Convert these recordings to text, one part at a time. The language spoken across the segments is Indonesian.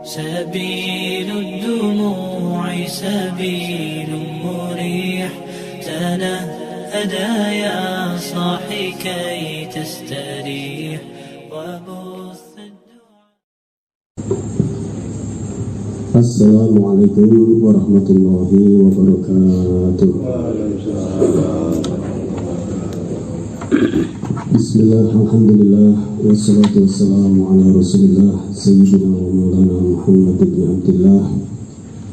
سبيل الدموع سبيل مريح تنهدى يا صاحي كي تستريح وبث Assalamualaikum warahmatullahi wabarakatuh. Bismillah, alhamdulillah, wassalatu wassalamu ala rasulillah Sayyidina wa maulana Muhammad ibn Abdillah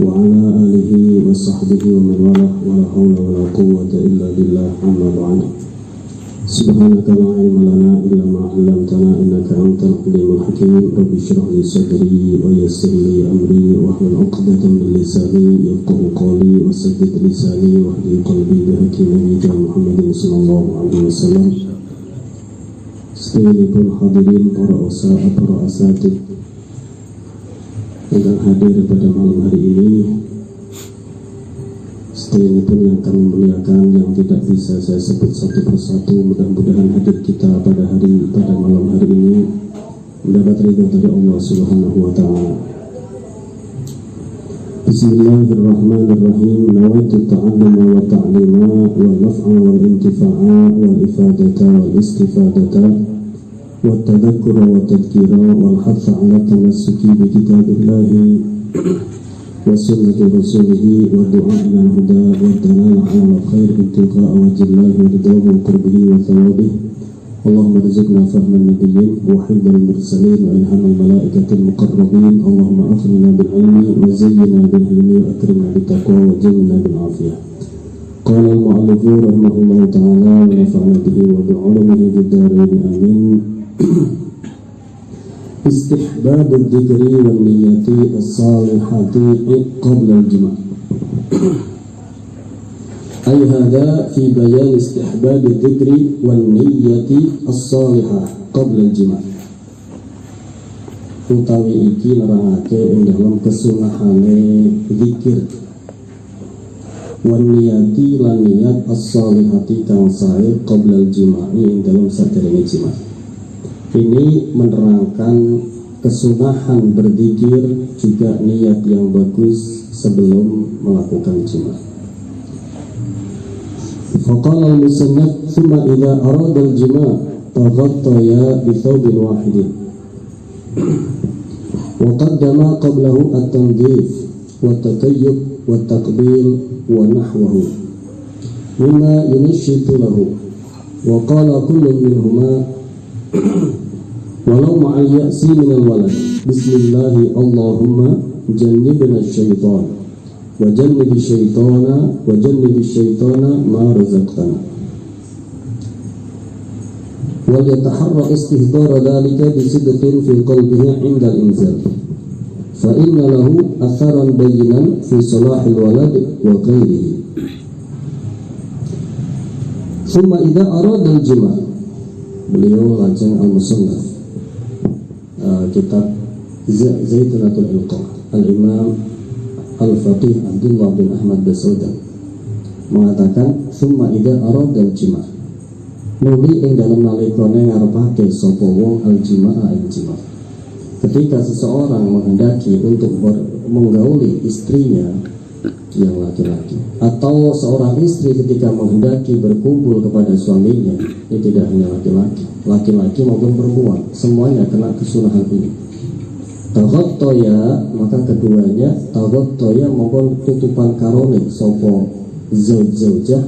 wa ala alihi wa sahbihi wa man wala wa la hawla wa la quwwata illa billah, amma ba'd. Subhanaka la ilma lana illa ma 'allamtana innaka antal alimul hakim. Rabbi shrah li sadri wa yassir li amri wa hlul 'uqdatam min lisani yafqahu qawli wa saddid lisani wa hdi qalbi bi haqqi nabiyyina Muhammadin sallallahu alaihi wasallam. Sekalian hadirin para usaha, para asatid yang hadir pada malam hari ini, sekalian pun yang kami muliakan, yang tidak bisa saya sebut satu persatu, mudah-mudahan hadir kita pada malam hari ini mendapat ridho dari Allah Subhanahu wa Ta'ala. Bismillahirrahmanirrahim. Nawaitu ta'alluma wa ta'lima wa naf'a wa intifa'a wa ifadata wa istifadata wa tadhakkura wa tadhkira wal hatha ala tamassuki bi kitabillahi wa sunnati rasulihi wa du'a ila huda wa dalala ala khair ibtiqa wajillahi wa ridahu wa qurbihi wa thawabihi. Allahumma rizqna fahman nabiyyin wa hibdal mursalin wa ilhamal malaikatil muqarrabin. Allahumma akhrina bil ilmi wa zayyina bil hilmi wa akrimna bit taqwa wa jamilna bil afiyah. Qala al-mu'allif rahimahullahu ta'ala wa nafa'na bihi wa bi 'ulumihi fid dharain amin. Istihbab al-dhikri wal niyyati as-salihati qabla al-jima'. Ay hadha fi bayan istihbab al-dhikri wal niyyati as-salihah qabla al-jima'. Utawi iki nerangake ing dalam kesunahane zikir wan niyyati lan niyyat as-salihati kang sae qabla al-jima'i ing dalam saderenge jima'. Ini menerangkan kesunahan berzikir juga niat yang bagus sebelum melakukan jima'. Faqala al-musannaf thumma idza arada al-jima' taghattaya bi thawbin wahidin wa qaddama qablahu at-tanzif wa at-tatayyub wa at-taqbil wa nahwahu mimma yunashitu lahu wa qala kullun minhuma walau ma'al ya'si minal walad bismillahi Allahumma jannibna syaitan wa jannibi syaitana ma razaqtana wa yataharra istihdara dhalika bisidqin fi qalbihi 'inda al-inzal fa inna lahu atharan bayyinan fi salahil walad wa ghairihi. Thumma idza arada al-jima', beliau lajeng al-musannaf kitab Zaitunatul Ilqah al-Imam al-Faqih Abdullah bin Ahmad Basaudan mengatakan summa idza arada al-jima', nuli ing dalem nalikane ngarepake sapa wong al-jima'a ing jima'. Ketika seseorang menghendaki untuk menggauli istrinya yang laki-laki, atau seorang istri ketika menghendaki berkumpul kepada suaminya, ini tidak hanya laki-laki maupun perempuan, semuanya kena kesunahan ini. Taghattaya, maka keduanya taghattaya maupun tutupan karone sopo zaujah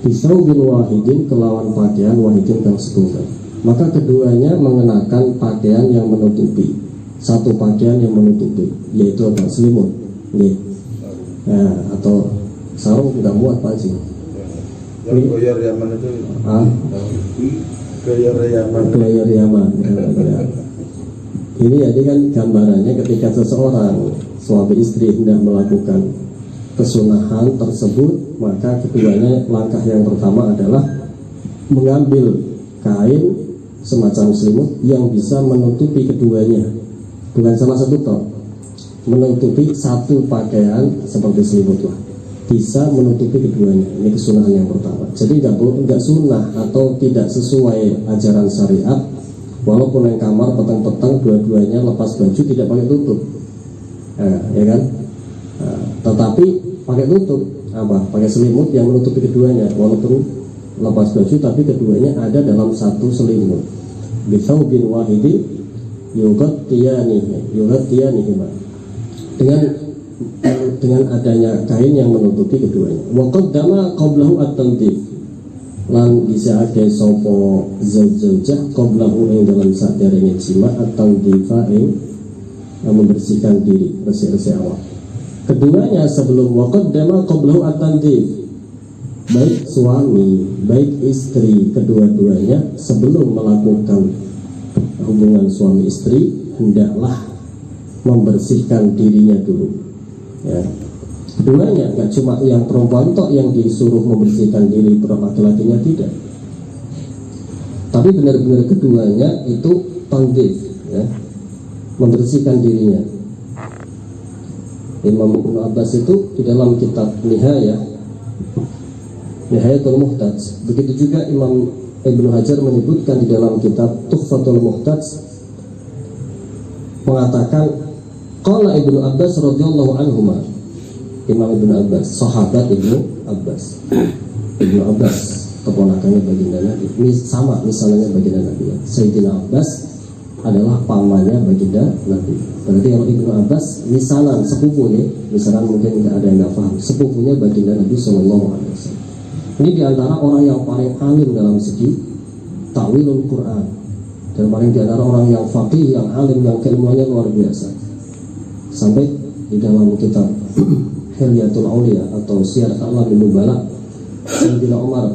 bisaubin wahidin kelawan pakaian wahidin kang setunggal. Maka keduanya mengenakan pakaian yang menutupi, satu pakaian yang menutupi, yaitu apa? Selimut, ya, atau sarung tidak muat Pak Haji. Yang goyor Yaman itu goyor Yaman. Ini jadi kan gambarannya ketika seseorang suami istri hendak melakukan kesunahan tersebut, maka keduanya langkah yang pertama adalah mengambil kain semacam selimut yang bisa menutupi keduanya, bukan salah satu toh, menutupi satu pakaian seperti selimut lah, bisa menutupi keduanya. Ini kesunahan yang pertama. Jadi nggak sunnah atau tidak sesuai ajaran syariat Walaupun yang kamar petang-petang dua-duanya lepas baju tidak pakai tutup, ya kan? Tetapi pakai tutup, pakai selimut yang menutupi keduanya. Walaupun lepas baju, tapi keduanya ada dalam satu selimut. Bithaubin wahidi yughattiyanihi, dengan adanya kain yang menutupi keduanya. Wa qaddama qablahu at-tanzif, lan bisa ada sopo zaujah qablahu ing dalam saderenge jima at-tanzifa ing membersihkan diri, bersih-bersih awak. Keduanya sebelum wa qaddama qablahu at-tanzif, baik suami, baik istri, kedua-duanya sebelum melakukan hubungan suami istri hendaklah membersihkan dirinya dulu. Ya. Keduanya, nggak cuma yang perempuan tok yang disuruh membersihkan diri, laki-lakinya tidak. Tapi benar-benar keduanya itu tanzif, ya, membersihkan dirinya. Imam Ibnu Abbas itu di dalam kitab Nihayatul Muhtaj, begitu juga Imam Ibnu Hajar menyebutkan di dalam kitab Tuhfatul Muhtaj, mengatakan qala Ibnu Abbas radhiyallahu anhuma, Imam Ibnu Abbas, sahabat Ibnu Abbas keponakannya baginda Nabi, sama misalnya baginda Nabi, Sayyidina Abbas adalah pamannya baginda Nabi. Berarti kalau Ibnu Abbas misalan sepupu nih, misalan mungkin nggak ada yang nggak paham, sepupunya baginda Nabi Sallallahu Alaihi Wasallam. Ini diantara orang yang paling alim dalam segi ta'wilul Quran, dan paling diantara orang yang faqih, yang alim, yang keilmuannya luar biasa. Sampai di dalam kitab Hilyatul Auliya atau Syiar A'lamin Nubala, Sayyidina Umar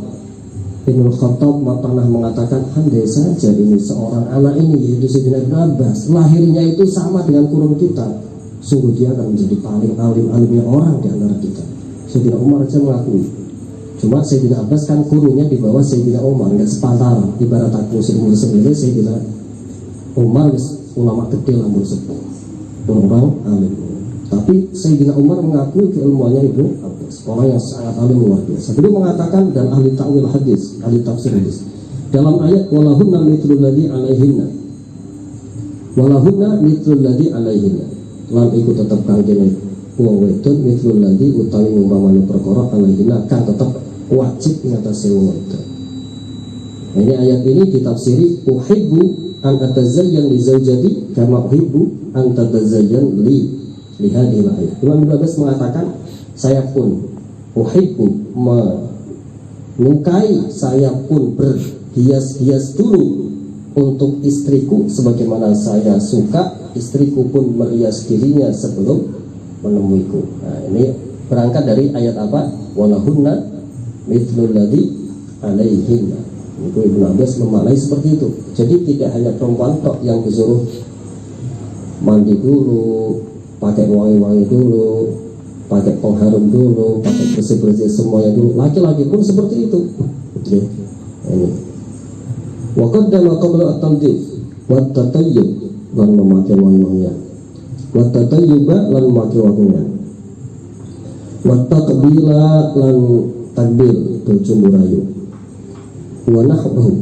bin Khattab pernah mengatakan, andai saja ini seorang anak ini, yaitu Sayyidina Ibnu Abbas, lahirnya itu sama dengan kurun kita, sungguh dia akan menjadi paling alim-alimnya orang di antara kita. Sayyidina Umar saja mengakui. Cuma Sayyidina Abbas kan kurunnya di bawah Sayyidina Umar, nggak sepantaran. Ibarat aku seumur sendiri, Sayyidina Umar ulama gede lah, orang alim. Tapi Sayyidina Umar mengakui keilmuannya Ibnu Abbas, orang yang sangat alim luar biasa. Beliau mengatakan, dan ahli ta'wil hadis, ahli tafsir hadis, dalam ayat walahunna mithlul ladzi alaihinna, walahunna mithlul ladzi alaihinna, lan iku tetep kanggene wong wedon mithlul ladzi utawi umpamane perkara alaihinna kan tetep wajib ing atase wong wedon. Ini ayat ini ditafsiri uhibbu an atazayyan li zaujati kama uhibbu an tatazayyan li hadhihi ayat. Imam Ibnu Abbas mengatakan, saya pun uhibbu, menyukai, saya pun berhias-hias dulu untuk istriku sebagaimana saya suka istriku pun merias dirinya sebelum menemuiku. Nah, ini berangkat dari ayat apa? Walahunna mithlul ladzi alaihinna. Itu Ibnu Abbas memaknai seperti itu. Jadi tidak hanya perempuan tok yang disuruh mandi dulu, pakai wangi-wangi dulu, pakai pengharum dulu, pakai bersih-bersih semuanya dulu. Laki-laki pun seperti itu. Oke. Ini. Wa qaddama qabla at-tanzif wa at-tatayyub, lan memakai wangi-wangian. Wa at-tatayyuba lan memakai wangian. Wa taqbila lan takbir, berjumpa rayu. Wa nahbahu,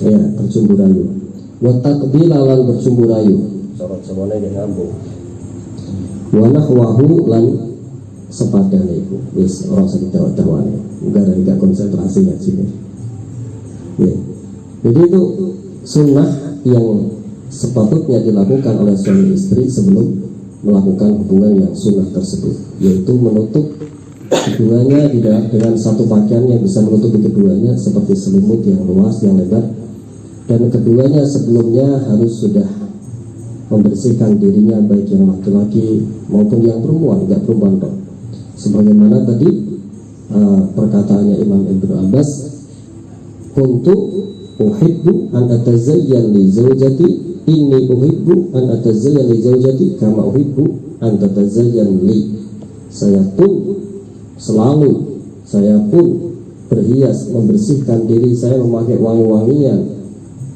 ya, berjumpa rayu. Wa taqbila lan berjumpa rayu, sorot semuanya dia ngambung. Wa nahwahu lan sepadane iku. Wis ora usah ditawa-tawane. Enggak ada konsentrasi ya sini. Ya. Jadi itu sunnah yang sepatutnya dilakukan oleh suami istri sebelum melakukan hubungan yang sunnah tersebut, yaitu menutup keduanya dengan satu pakaian yang bisa menutupi keduanya seperti selimut yang luas, yang lebar, dan keduanya sebelumnya harus sudah membersihkan dirinya, baik yang laki-laki maupun yang perempuan, tidak perempuan dong. Sebagaimana tadi perkataannya Imam Ibnu Abbas, untuk uhibbu an atazayyan li zaujati, inni uhibbu an atazayyan li zaujati kama uhibbu an tatazayyan li. Saya pun berhias, membersihkan diri saya, memakai wangi-wangian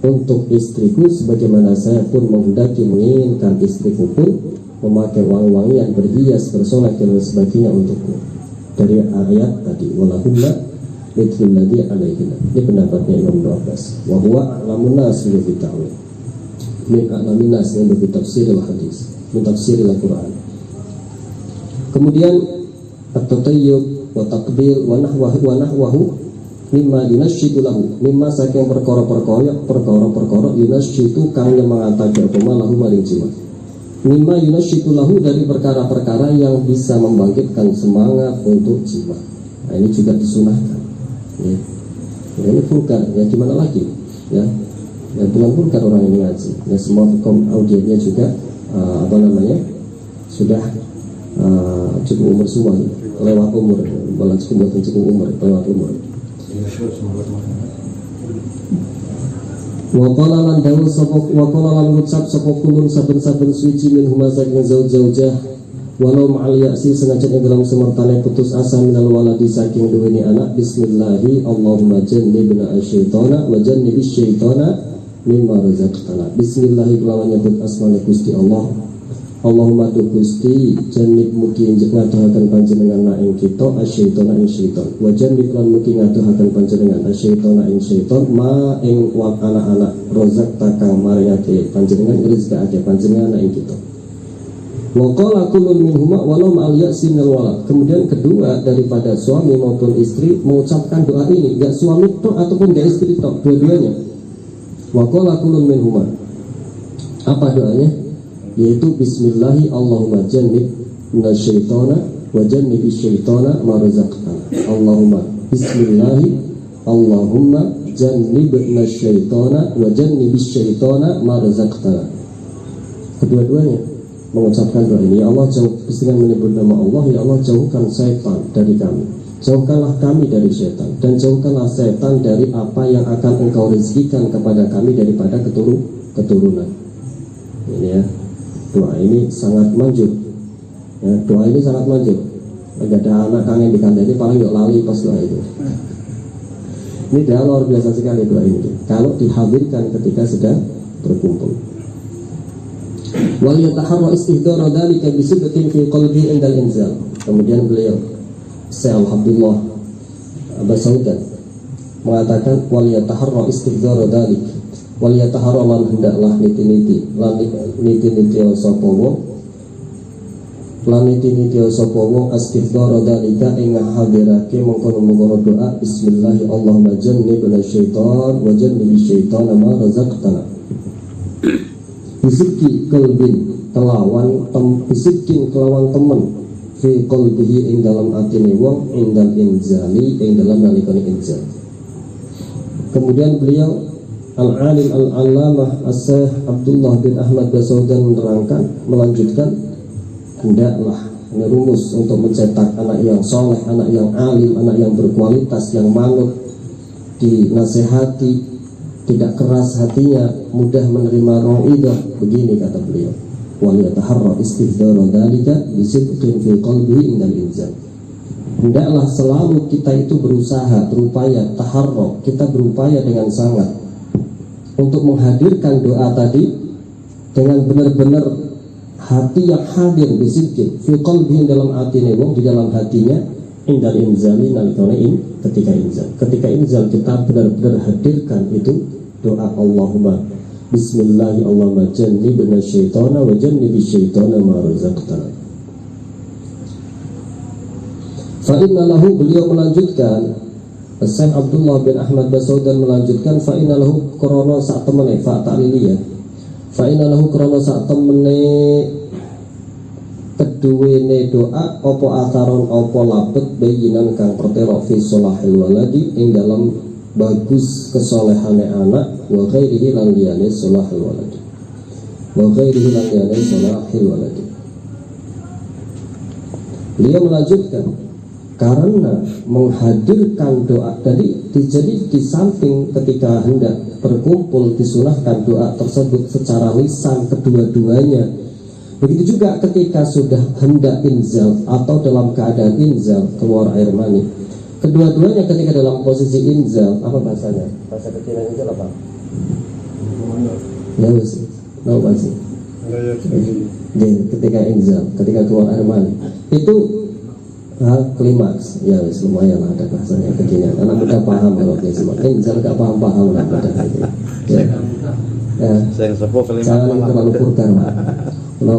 untuk istriku sebagaimana saya pun menghendaki, menginginkan istriku pun memakai wangi-wangian, berhias, bersolek dan sebagainya untukku. Dari ayat tadi walahunna mithlu alladhi alaihina. Ini pendapatnya Imam Abbas. Wa huwa a'lamun nas bi ta'wil. Min a'lamin nas bi tafsir al-hadis, min tafsir al-Qur'an. Kemudian at-tatayyub wa taqbil wa nahwahu mimma yunashidu lahu, mimma saking perkara-perkara yunashidu kang mengatakan apa lahu maring jiwa. Mimma yunashidu lahu, dari perkara-perkara yang bisa membangkitkan semangat untuk jiwa. Nah, ini juga disunahkan. Ya. Ini vulgar, ya gimana lagi? Ya. Ya bukan vulgar orang ini ngaji. Ya semua audiennya juga sudah cukup umur semua, ya. Lewat umur, malah cukup umur, lewat umur. Wa qala lan dawu sapa wa qala lan ngucap sapa kulun saben-saben suci min huma saking zauj-zaujah walau ma'al ya'si senajan ing dalam semertane putus asa minal waladi saking duweni anak. Bismillahi Allahumma jannibna asyaitana wa jannibish syaitana mimma razaqtana. Bismillahi kelawan nyebut asmane Gusti Allah. Allahumma tu Gusti jannib mugi ngadohaken panjenengan na ing kita asyaitana ing syaitan, wa jannib lan mugi ngadohaken panjenengan asyaitana ing syaitan ma ing wak anak-anak rozak takang maringake panjenengan rezekake panjenengan ing kita. Wa qala kullun minhuma walau ma'al ya'sin wal walad. Kemudian kedua daripada suami maupun istri mengucapkan doa ini, enggak suami tok ataupun enggak istri tok, dua-duanya. Wa qala kullun minhuma. Apa doanya? Yaitu bismillahi Allahumma jannib nasyaitana wa jannibish syaitana ma razaqtana. Allahumma bismillahi Allahumma jannib nasyaitana wa jannibish syaitana ma razaqtana. Kedua-duanya mengucapkan doa ini. Ya Allah, dengan menyebut nama Allah, ya Allah jauhkan syaitan dari kami, jauhkanlah kami dari syaitan, dan jauhkanlah syaitan dari apa yang akan engkau rezekikan kepada kami daripada keturunan. Ini ya, doa ini sangat manjur. Ya, doa ini sangat manjur. Enggak ada anak kangen dikandani paling yuk lali pas doa itu. Ini doa luar biasa sekali doa ini. Kalau dihadirkan ketika sedang berkumpul. Wal yataharra istihdara dzalika bi sidqin fi qalbi indal inzal. Kemudian beliau Syekh Abdullah Basaudan mengatakan wal yataharra istihdara dzalika, wal yataharra lan hendaklah niti-niti sapa wong lan niti-niti sapa wong istihdara dzalika ing hadirake mengkono-mengkono doa bismillahi Allahumma jannibna syaitan wa jannibish syaitana ma razaqtana. Bisiki kalbin kelawan bisikin kelawan temen fi qalbihi ing dalam atine wong indal inzali ing dalam nalikane inzal. Kemudian beliau Al-Alim Al-Allamah As-Syekh Abdullah bin Ahmad Basaudan melanjutkan hendaklah merumus untuk mencetak anak yang soleh, anak yang alim, anak yang berkualitas, yang manut, dinasehati, tidak keras hatinya, mudah menerima rau'idah. Begini kata beliau, wal yataharra istihdara dzalika bi sidqin fi qalbihi indal inzal. Hendaklah selalu kita itu berusaha, berupaya taharra, kita berupaya dengan sangat untuk menghadirkan doa tadi dengan benar-benar hati yang hadir bi sidqin fi qalbihi, dalam atine wong, di dalam hatinya, indal inzali nalikane ketika inzal kita benar-benar hadirkan itu doa Allahumma bismillahi Allahumma jannibna syaitana wa jannibish syaitana ma razaqtana. Fa inna lahu, beliau melanjutkan, Syekh Abdullah bin Ahmad Basaudan melanjutkan, fa inna lahu krana sak temene fa ta'liliyah, fa inna lahu krana sak temene keduwene doa apa atharon apa labet bayinan kang pertelo fi sholahil waladi ing dalam bagus kesolehane anak, wa ghairihi lan liyane sholahil waladi, wa ghairihi lan liyane sholahil waladi. Beliau melanjutkan, karena menghadirkan doa tadi, jadi di samping ketika hendak berkumpul disunahkan doa tersebut secara lisan kedua-duanya, begitu juga ketika sudah hendak inzal atau dalam keadaan inzal keluar air mani, kedua-duanya ketika dalam posisi inzal, apa bahasanya? Bahasa kecilnya inzal apa? Ya wis, tahu bahasa. Ketika inzal, ketika keluar air mani, itu klimaks. Ya lumayan ada bahasanya kekinian. Anak muda paham kalau dia semakin misalnya gak paham lah pada itu. Ya. Saya sepuh klimaks. Jangan terlalu vulgar, Pak. No.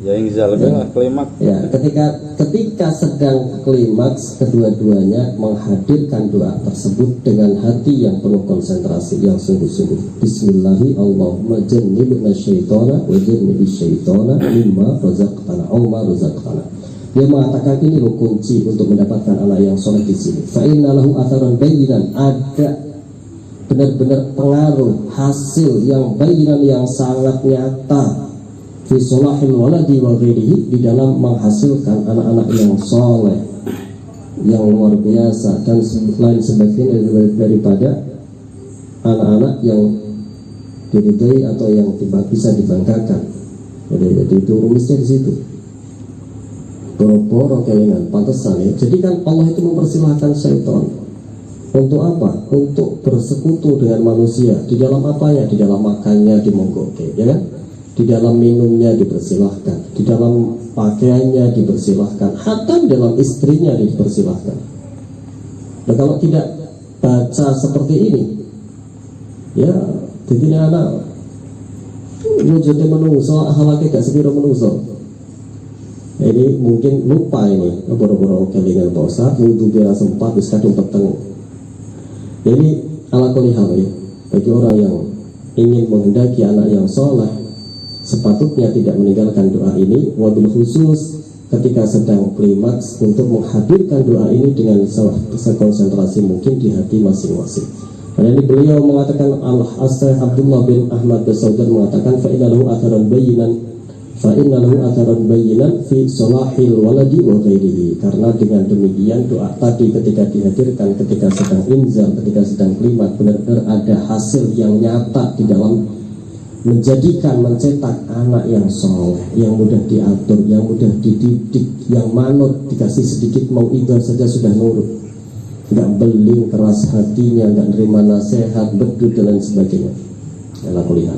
Ya yang lah klimaks. Ya, ketika sedang klimaks, kedua-duanya menghadirkan doa tersebut dengan hati yang penuh konsentrasi yang sungguh-sungguh. Bismillahi Allahumma jannibna syaitana wa jannibi syaitana mimma razaqtana aw ma razaqtana. Dia mengatakan ini kunci untuk mendapatkan anak yang soleh di sini. Fa inna lahu atharan bayinan, ada benar-benar pengaruh hasil yang bayinan yang sangat nyata fi solahil waladi wa ghairihi, di dalam menghasilkan anak-anak yang soleh yang luar biasa dan lain sebagainya daripada anak-anak yang diridai atau yang bisa dibanggakan. Jadi itu rumusnya di situ. Boro-boro kelingan pantesan ya. Jadi kan Allah itu mempersilahkan syaitan untuk apa? Untuk bersekutu dengan manusia. Di dalam apanya? Di dalam makannya dimonggoke, ya kan? Di dalam minumnya dipersilahkan, di dalam pakaiannya dipersilahkan, hatta di dalam istrinya dipersilahkan. Nah kalau tidak baca seperti ini, ya jadi anak wujudnya menungso, ahlaknya gak sekira menungso. Ini mungkin lupa ini, boro-boro kelingan posa, wudhu biar sempat bisa kadung peteng. Jadi ala kulli hal ya, bagi orang yang ingin menghendaki anak yang soleh, sepatutnya tidak meninggalkan doa ini, wabil khusus ketika sedang klimaks, untuk menghadirkan doa ini dengan sekonsentrasi mungkin di hati masing-masing. Karena ini beliau mengatakan, Al-Asy Abdullah bin Ahmad Basaudan mengatakan, fa inna lahu atharan bayinan fi solahil waladi wa ghairihi. Karena dengan demikian doa tadi ketika dihadirkan, ketika sedang inzal, ketika sedang klimaks, benar-benar ada hasil yang nyata di dalam menjadikan, mencetak anak yang soleh, yang mudah diatur, yang mudah dididik, yang manut, dikasih sedikit mau ibadah saja sudah nurut, nggak beling keras hatinya, nggak nerima nasihat, bedut dan lain sebagainya. Ala kuliah.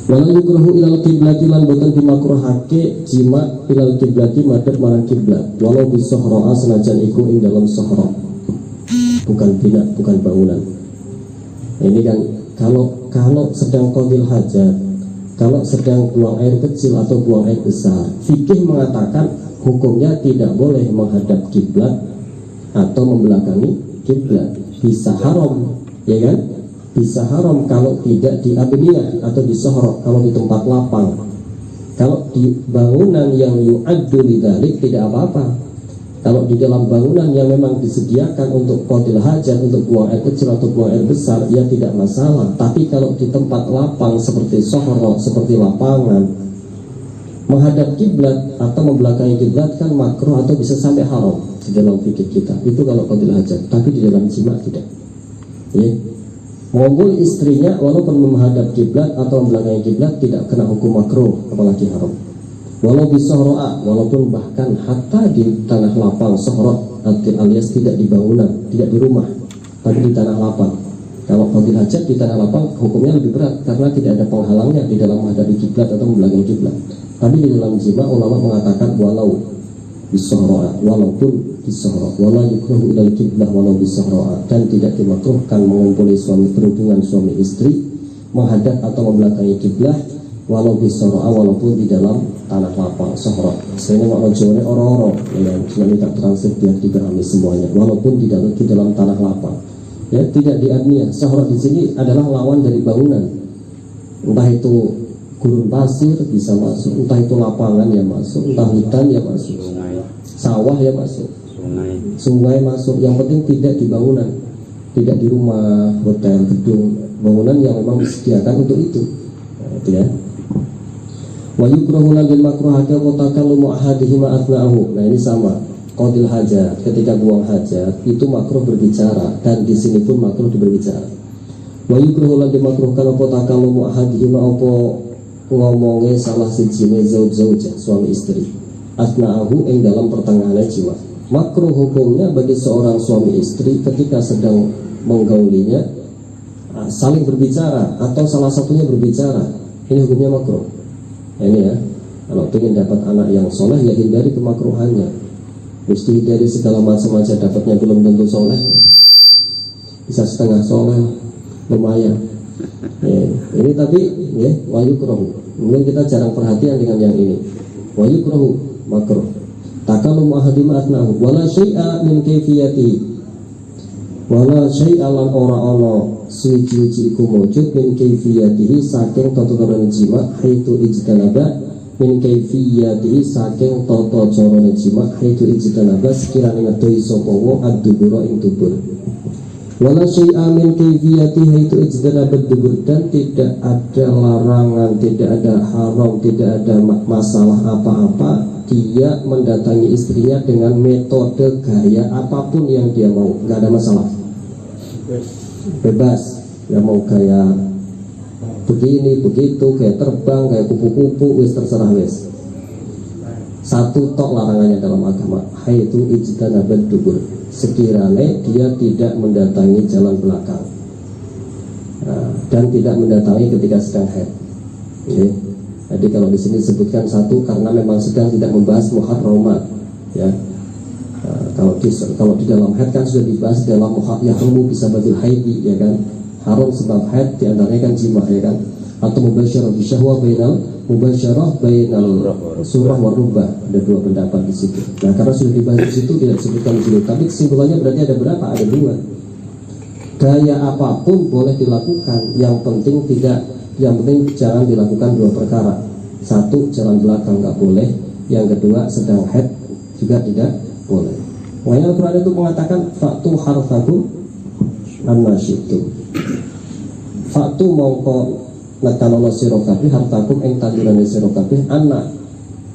Walau yukrohu ilal kiblati lan boten dimakruhake jima ilal kiblati madhep marang kiblat, walau bisohroa senajan iku ing dalam sohro, bukan bina, bukan bangunan. Ini kan kalau sedang qadil hajat, kalau sedang buang air kecil atau buang air besar, fikih mengatakan hukumnya tidak boleh menghadap kiblat atau membelakangi kiblat. Bisa haram, ya kan? Bisa haram kalau tidak di abniyah atau di sohrok, kalau di tempat lapang. Kalau di bangunan yang yu'addu lidzalik tidak apa-apa. Kalau di dalam bangunan yang memang disediakan untuk qadil hajat, untuk buang air kecil atau buang air besar, ya tidak masalah. Tapi kalau di tempat lapang seperti sohrok, seperti lapangan, menghadap kiblat atau membelakangi kiblat kan makruh atau bisa sampai haram di dalam fikih kita. Itu kalau qadil hajat, tapi di dalam jima tidak. Ya. Mengumpul istrinya walaupun menghadap kiblat atau membelakangi kiblat tidak kena hukum makruh, apalagi haram. Walau bisohroa, walaupun bahkan hatta di tanah lapang, sohrok alias tidak di bangunan, tidak di rumah, tapi di tanah lapang. Kalau qadil hajat di tanah lapang hukumnya lebih berat karena tidak ada penghalangnya di dalam menghadapi kiblat atau membelakangi kiblat. Tapi di dalam jima ulama mengatakan walau bisohroa, walaupun bisohroa, walau yukrohu ilal kiblah walau bisohroa, dan tidak dimakruhkan mengumpuli berhubungan suami istri menghadap atau membelakangi kiblah walau bisohroa, walaupun di dalam tanah lapang sohrok. Sehingga kalau jore oro-oro yang cuma minta translate biar dipahami semuanya, walaupun di dalam tanah lapang. Ya, tidak diabniyah. Sohrok di sini adalah lawan dari bangunan. Entah itu gurun pasir bisa masuk, entah itu lapangan yang masuk, entah hutan yang masuk, sawah yang masuk, sungai masuk. Yang penting tidak di bangunan, tidak di rumah, hotel, gedung, bangunan yang memang disediakan untuk itu. Nah, itu ya. Wa yukrahu lil makruhati wa takalumu ahadihima athna'ahu. Nah ini sama. Qadil hajat, ketika buang hajat itu makruh berbicara, dan di sini pun makruh berbicara. Wa yukrahu lil makruhkan wa takalumu ahadihima, apa ngomongnya salah sijine zauj-zaujah, suami istri. Athna'ahu ing dalam pertengahan jiwa. Makruh hukumnya bagi seorang suami istri ketika sedang menggaulinya saling berbicara atau salah satunya berbicara. Ini hukumnya makruh. Ini ya, kalau ingin dapat anak yang soleh ya hindari kemakruhannya. mesti dari segala macam aja dapatnya, belum tentu soleh, bisa setengah soleh lumayan. Ini tapi ya wayukrohu, mungkin kita jarang perhatian dengan yang ini. Wayukrohu makruh takalum ahadim atnahu wala syai'a min kaifiyatihi, wala syai'a lan ora ana suci-suci iku mujud min kaifiyatihi saking tata-tata jima haitu ijtanaba, min kaifiyatihi saking tata cara jima haitu ijtanaba sekirane ngedohi sapa wong ad-dubura ing dubur. Wala syai'a min kaifiyatihi haitu ijtanaba ad-dubur, dan tidak ada larangan, tidak ada haram, tidak ada masalah apa-apa dia mendatangi istrinya dengan metode gaya apapun yang dia mau, nggak ada masalah, bebas. Ya mau gaya begini begitu, kayak terbang, kayak kupu-kupu, wis terserah wis. Satu tok larangannya dalam agama, haitu ijtanabat dubur, sekiranya dia tidak mendatangi jalan belakang, dan tidak mendatangi ketika sedang haid. Jadi kalau di sini disebutkan satu karena memang sedang tidak membahas muharramat, ya. Kalau di dalam haid kan sudah dibahas dalam yahrumu bisa badul haidi, ya kan, haram sebab haid diantaranya kan jima, ya kan, atau mubasyarah bisyahwah bainal surah warubah. Ada dua pendapat di situ. Nah karena sudah dibahas di situ tidak disebutkan di sini, tapi kesimpulannya berarti ada berapa? Ada dua. Gaya apapun boleh dilakukan, yang penting jangan dilakukan dua perkara. Satu, jalan belakang nggak boleh. Yang kedua, sedang haid juga tidak boleh. Makanya Al-Quran itu mengatakan faktu harfakum an-nasyitum. Faktu mongko nakanono sirokabi hartakum ing tandurane sirokabi anna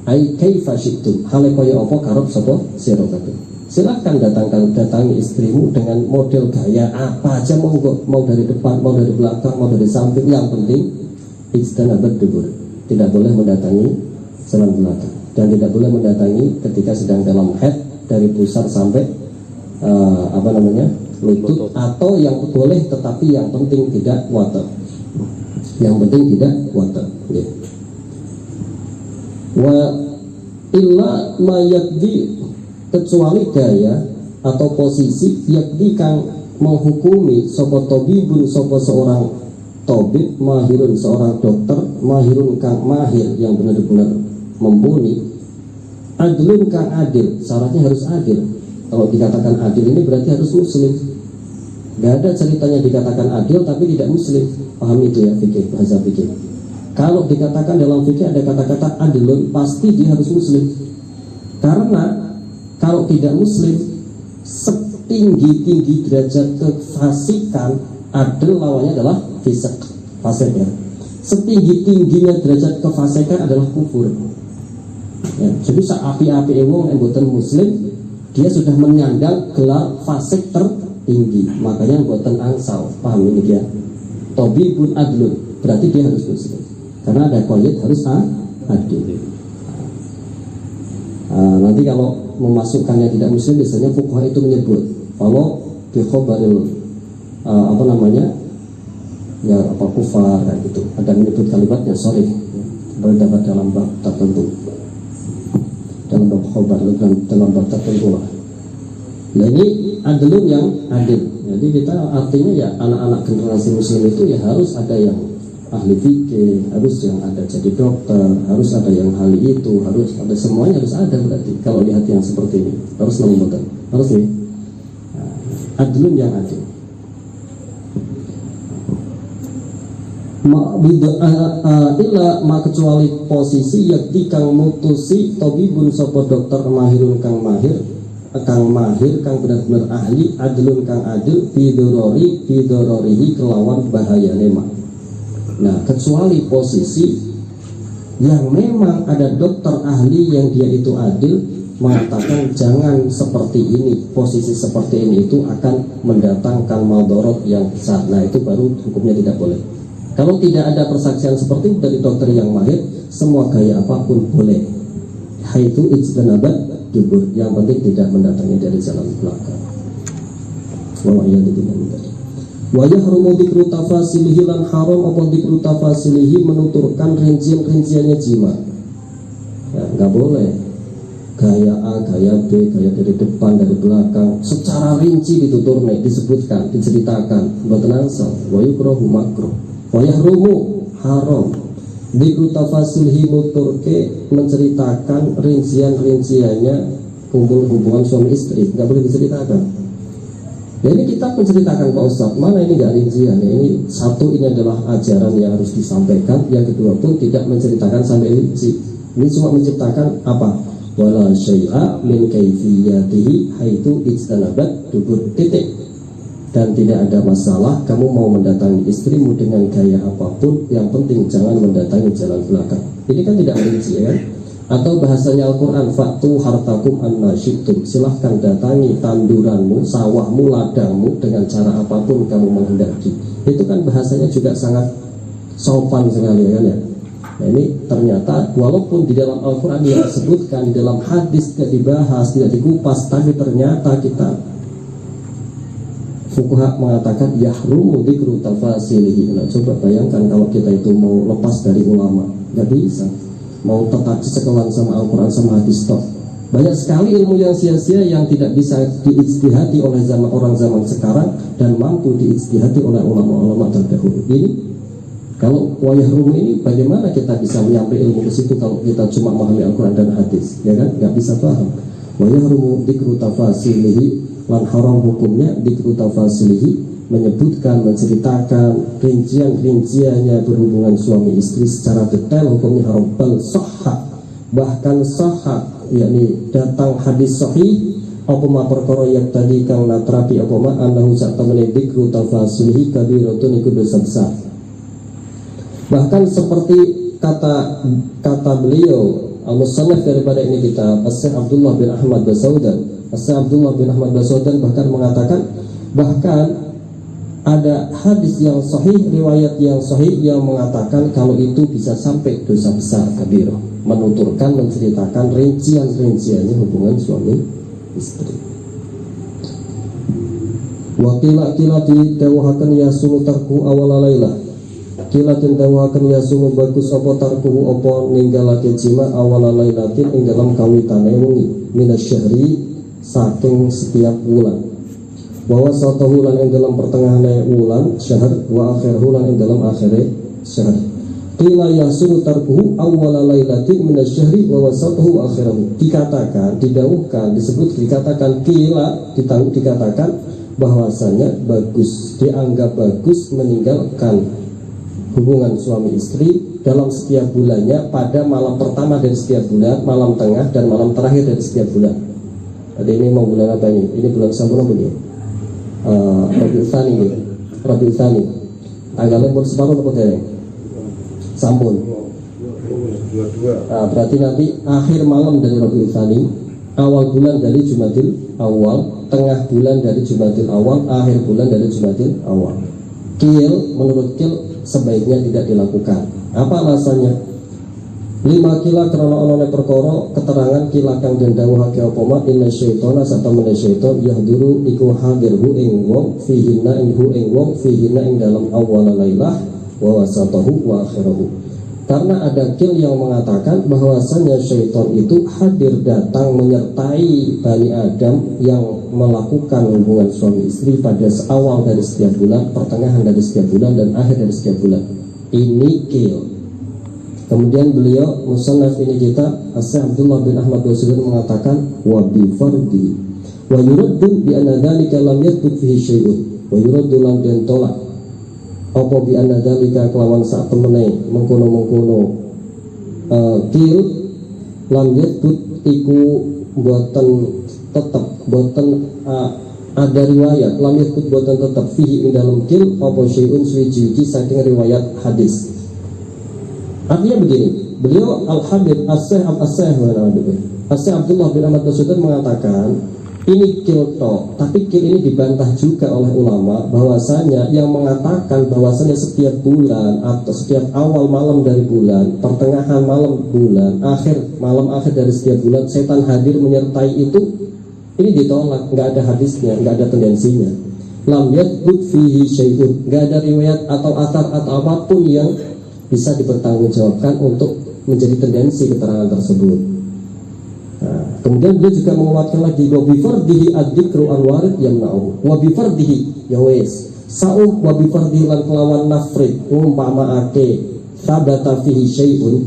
ai kaifa syitum, hale kaya apa karep sapa sirokabi. Silahkan datangi istrimu dengan model gaya apa aja, mau dari depan, mau dari belakang, mau dari samping, yang penting ijtanabat dubur. Tidak boleh mendatangi jalan belakang, dan tidak boleh mendatangi ketika sedang dalam haid dari pusar sampai lutut, atau yang boleh tetapi yang penting tidak water. Yang penting tidak water. Wa illa ma yakdi, kecuali gaya atau posisi yakdi kang menghukumi sapa tabibun, sapa seorang tabib, mahirun seorang dokter, mahirun kang mahir yang benar-benar mumpuni, adlun kang adil. Syaratnya harus adil. Kalau dikatakan adil ini berarti harus muslim. Gak ada ceritanya dikatakan adil tapi tidak muslim. Paham itu ya fikih, bahasa fikih. Kalau dikatakan dalam fikih ada kata-kata adlun, pasti dia harus muslim. Karena kalau tidak muslim, setinggi-tinggi derajat kefasikan, adil lawannya adalah fasik, ya. Setinggi-tingginya derajat kefasikan adalah kufur, ya. Jadi api-api wong yang bukan muslim, dia sudah menyandang gelar fasik tertinggi, makanya buatan angsal. Paham ini dia? Tabibun adlun, berarti dia harus muslim, karena ada qaid harus adil. Nanti kalau memasukkan yang tidak muslim, biasanya fuqaha itu menyebut kalau bi khabaril kufar dan gitu, ada menyebut kalimatnya sorry, berdapat dalam bab tertentu, dalam bab khabar, dalam bab tertentu lah. Nah ini adilun yang adil. Jadi kita artinya ya anak-anak generasi muslim itu ya harus ada yang ahli fikih, harus yang ada jadi dokter, harus ada yang ahli itu, harus ada, semuanya harus ada. Berarti kalau lihat yang seperti ini harus menemukan, harus nih adilun yang adil. Illa ma kecuali posisi yakti kang mutusi tabibun sapa dokter, mahirun kang mahir, kang benar-benar ahli, adilun kang adil, bidororihi kelawan bahaya lemah. Nah kecuali posisi yang memang ada dokter ahli yang dia itu adil, mengatakan jangan seperti ini, posisi seperti ini itu akan mendatangkan madarat yang besar. Nah itu baru hukumnya tidak boleh. Kalau tidak ada persaksian seperti itu dari dokter yang mahir, semua gaya apapun boleh. Haitu ijtanabat dubur, yang penting tidak mendatangi dari jalan belakang. Wa yahrumu dzikru tafasilihi, lan haram apa dzikru tafasilihi, menuturkan rincian-rinciannya jima. Ya, enggak boleh. gaya A, gaya B, gaya dari depan, dari belakang, secara rinci dituturne, disebutkan, diceritakan, mboten angsal, wa yukrahu makruh, wa yahrumu haram. Dzikru tafasilhi nuturke, menceritakan rincian-rinciannya hubungan suami istri, nggak boleh diceritakan. Ya ini kita menceritakan Pak Ustadz, mana ini nggak rincian ya, ini satu, ini adalah ajaran yang harus disampaikan, yang kedua pun tidak menceritakan sampai rinci. Ini cuma menciptakan apa? Wala syai'a min kaifiyatihi haitsu ijtanabat dubur titik. Dan tidak ada masalah kamu mau mendatangi istrimu dengan gaya apapun, yang penting jangan mendatangi jalan belakang. Ini kan tidak rinci ya kan? Atau bahasanya Al-Quran, fa'tu hartakum anna syi'tum, silahkan datangi tanduranmu, sawahmu, ladangmu dengan cara apapun kamu menghendaki. Itu kan bahasanya juga sangat sopan sekali ya kan ya. Nah ini ternyata walaupun di dalam Al-Quran dia disebutkan, di dalam hadis tidak dibahas, tidak dikupas, tapi ternyata kita fuqaha mengatakan yahrumu dzikru tafasilihi. Nah, coba bayangkan kalau kita itu mau lepas dari ulama, nggak bisa. Mau tetap sekelan sama Al-Quran sama hadis tok. Banyak sekali ilmu yang sia-sia yang tidak bisa diijtihadi oleh orang zaman sekarang dan mampu diijtihadi oleh ulama-ulama terdahulu. Ini kalau wayahrumu ini bagaimana kita bisa menyampaikan ilmu ke situ kalau kita cuma memahami Al-Quran dan hadis, ya kan? Nggak bisa paham. Wayahrumu dzikru tafasilihi, lan haram hukumnya dzikru tafasilihi, menyebutkan, menceritakan rincian-rinciannya berhubungan suami istri secara detail, hukumnya haram. Bal sahha, bahkan sahha, yakni datang hadis sahih apa ma perkara yang tadi kang natrapi apa ma annahu satamene dzikru tafasilihi kabiratun iku dosa besar. Bahkan seperti kata beliau al-musannaf daripada ini kita Syekh Abdullah bin Ahmad Basaudan, Syekh Abdullah bin Ahmad Basaudan bahkan mengatakan, bahkan ada hadis yang sahih, riwayat yang sahih yang mengatakan kalau itu bisa sampai dosa besar kabirah, menuturkan, menceritakan rincian-rinciannya hubungan suami istri. Wakila didawuhaken yasunu tarku awala laila, kilatin dawuhaken yasunu bagus apa tarku apa ninggalake jima awala lailatin ing dalam kawitane wengi minasyahri saking setiap bulan. Wa wasatahu lan ing dalam pertengahane wulan syahr, wa akhiruhu lan ing dalam akhire syahr. Qila yasunu tarkuhu awwala lailatin minasyahri wa wasatahu wa akhirahu. Dikatakan, didawuhkan, disebut, dikatakan qila, dikatakan bahwasanya bagus, dianggap bagus meninggalkan hubungan suami istri dalam setiap bulannya pada malam pertama dari setiap bulan, malam tengah dan malam terakhir dari setiap bulan. Jadi ini mau bulan apa ini? Ini bulan sampun apa ini? Rabiul Tsani gitu. Rabiul Tsani. Tanggalnya pun separuh apa dereng? Sampun. Berarti nanti akhir malam dari Rabiul Tsani, awal bulan dari Jumadil Awal, tengah bulan dari Jumadil Awal, akhir bulan dari Jumadil Awal. Menurut Kil sebaiknya tidak dilakukan. Apa alasannya? 5 kila karena onone perkara keterangan kila kang den dawuhake apa ma inna syaitana satamene syaitan yahduru iku hadirhu ing wong fihinna ing wong fihinna ing dalam awal lailah wa wasatahu wa akhirahu. Karena ada kil yang mengatakan bahwasanya syaitan itu hadir, datang menyertai Bani Adam yang melakukan hubungan suami istri pada awal dari setiap bulan, pertengahan dari setiap bulan dan akhir dari setiap bulan. Ini kil. Kemudian beliau musannaf ini kita Syekh Abdullah bin Ahmad Basaudan mengatakan wa bi fardi wa yuraddu bi anna dzalika lam yathbut fihi syai'un wa yuraddu lan den tolak apa bi anna dzalika kelawan sak temene mengkono-mengkono kil lam yathbut iku boten tetep boten ada riwayat lam yathbut boten tetep fihi ing dalam kil apa syai'un suci saking riwayat hadis. Artinya begini, beliau Al-Habib As-Syekh Abdullah bin Ahmad Basaudan mengatakan ini kilto, tapi kil ini dibantah juga oleh ulama bahwasanya yang mengatakan bahwasanya setiap bulan atau setiap awal malam dari bulan, pertengahan malam bulan, malam akhir dari setiap bulan setan hadir menyertai itu, ini ditolak, nggak ada hadisnya, nggak ada tendensinya. Lam yathbut fihi syai'un, nggak ada riwayat atau athar atau apapun yang bisa dipertanggungjawabkan untuk menjadi tendensi keterangan tersebut. Nah, Kemudian beliau juga menguatkan lagi wa bi fardihi ad-dzikru al-warid yamna'u. Wa bi fardihi ya wis. Sa'um wa bi fardihi lan kelawan nafrid ngumpamaake sabata fihi syai'un.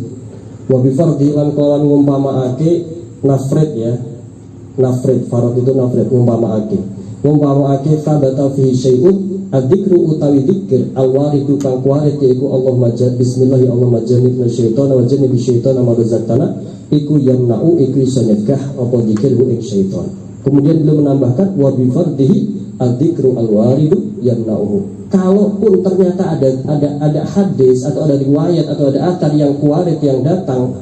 Wa bi fardihi lan kelawan ngumpamaake nafrid ya. Nafrid farad itu nafrid ngumpamaake sabata fihi syai'un ad-dzikru utawi dzikir al-waridu kang warid yaiku Allahumma bismillah ya Allahumma jannibna syaitana wa jannibi syaitana ma razaqtana. Iku yamna'u iku iso nyegah apa dzikirhu ing syaitan. Kemudian beliau menambahkan wa bi fardihi adzikru alwaridu yamna'uhu. Kalaupun ternyata ada hadis atau ada riwayat atau ada athar yang kuarit yang datang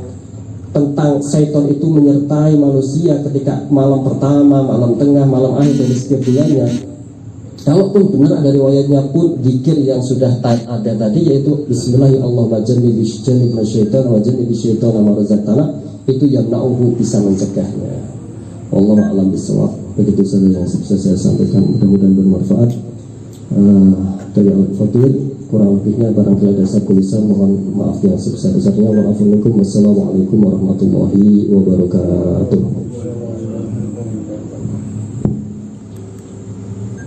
tentang syaitan itu menyertai manusia ketika malam pertama, malam tengah, malam akhir dari setiap bulannya. Kalaupun benar ada riwayatnya pun dzikir yang sudah ada tadi yaitu bismillahirrahmanirrahim jannibna syaitan wa jannibi syaitana ma razaqtana, itu yang na'uhu bisa mencegahnya. Wallahu a'lam bishawab. Begitu saja yang bisa saya sampaikan, mudah-mudahan bermanfaat. Dari Al-Fatih kurang lebihnya barangkali ada saya tulisan, mohon maaf yang sebesar-besarnya. Wassalamualaikum warahmatullahi wabarakatuh.